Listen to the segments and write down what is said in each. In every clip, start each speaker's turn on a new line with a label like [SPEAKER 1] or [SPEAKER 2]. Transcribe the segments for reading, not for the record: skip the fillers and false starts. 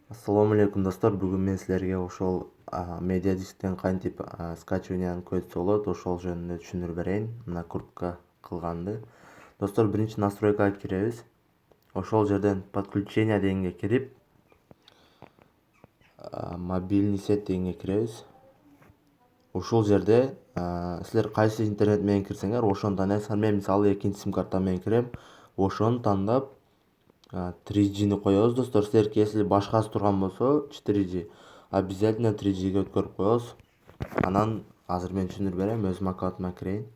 [SPEAKER 1] Ассаламу алейкум достор, бүгүн мен силерге ошол медиадисктен кантип скачиванияны көзсө болот ошол жөнүндө түшүндүрүп берейин. Мына куртка кылганды. Достор, биринчи настройкага киребиз. Ошол жерден подключение дегенге кирип, мобильный сет дегенге киребиз. Ушул жерде силер кайсы интернет менен кирсеңер, ошону тандайсыңар. Мен мисалы экинчи сим карта менен кирем. Ошону тандап 3G'ни коебуз достор. Силерге если башкасы турган болсо 4G, обязательно 3G'ге өткөрүп коебуз. Анан азыр мен түшүндүрүп берем, өзүм аккаунтума кирейин.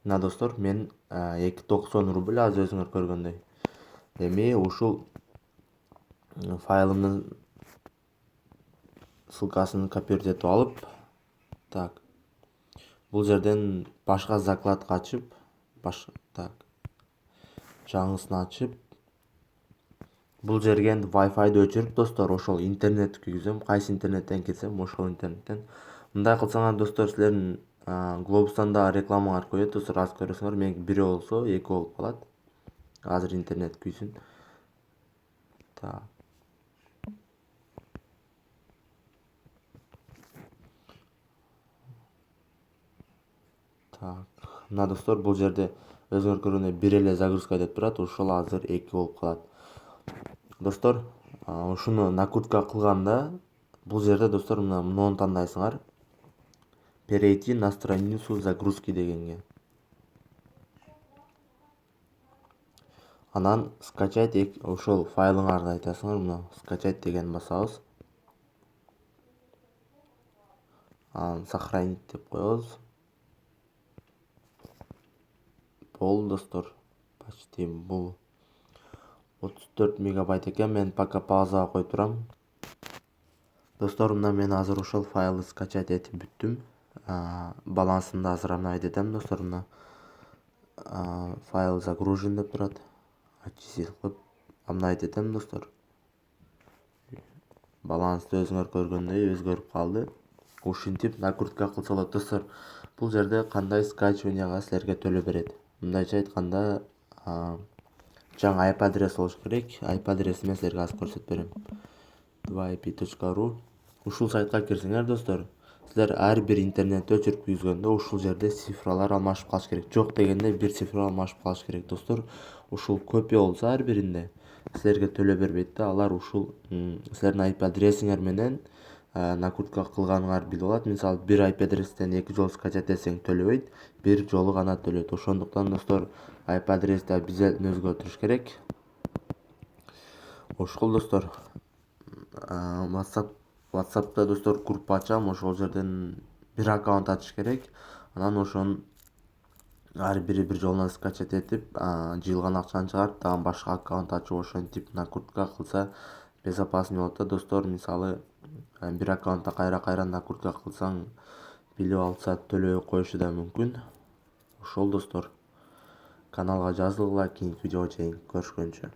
[SPEAKER 1] Мына достор, мен 290 рубль азыр өзүңөр көргөндөй. Эми ушул файлымдын ссылкасын копировать этип алып, так. Бул жерден башка закладка ачып, жаңысын ачып, бул жерге энд Wi-Fi'ды өчүрүп достор, ошол интернетти күйгүзөм. Кайсы интернеттен кирсем, ошол интернеттен. Мындай кылсаңар достор, силердин глобустан да рекламалар коет достор, аз көрөсүңөр. Меники бири болсо 2 болуп калат. Азыр интернет күйсүн. Так. Мына достор, бул жерде өзүңөр көргөндөй бир эле загрузка деп турат, ошол азыр 2 болуп калат. Достор, ушуну накрутка кылганда бул жерде достор муну тандайсыңар. Перейти на страницу загрузки дегенге. Анан скачать ошол файлыңарды айтасыңар, мына скачать деген басабыз. Анан сохранить деп коебуз. Болду достор. Почти бул 34 мегабайт экен. Мен пока паузага коюп турам. Достор, мына мен азыр ошол файлды скачать этип бүттүм. Балансымды азыр апдейт этем достор. Мына файл загружен деп турат. Очистить кылып апдейт этем достор. Балансты өзүңөр көргөндөй өзгөрүп калды. Ушинтип накрутка кылса болот достор. Бул жерде кандай скачиванияга силерге төлөп берет. Мындайча айтканда, жаңы IP адрес болуш керек. IP адресин мен силерге азыр көрсөтүп берем. 2ip.ru. Ушул сайтка кирсеңер достор, силер ар бир интернетти өчүрүп күйгүзгөндө ушул жерде цифралар алмашып калыш керек. Жок дегенде бир цифра алмашып калыш керек достор. Ушул копия болсо ар биринде силерге төлөп бербейт да. Алар ушул силердин IP адресиңер менен накрутка кылганыңарды билип алат. Мисалы, бир IP адрестен 2 жолу скачать этсең төлөбөйт, бир жолу гана төлөйт. Ошондуктан достор, IP адрести обязательно өзгөртүрүш керек. Ошол достор, WhatsApp'та достор группа ачам, ошол жерден бир аккаунт ачыш керек. Анан ошону ар бири бир жолунан скачать этип, жыйылган акчаны чыгарып, тагын башка аккаунт ачып, ошентип накрутка кылса безопаснее болот да достор. Мисалы, бир аккаунтта кайра накрутка кылсаң, билип алса төлөбөй коюшу да мүмкүн. Ошол достор, каналга жазылгыла, кийинки видеого чейин көрүшкөнчө.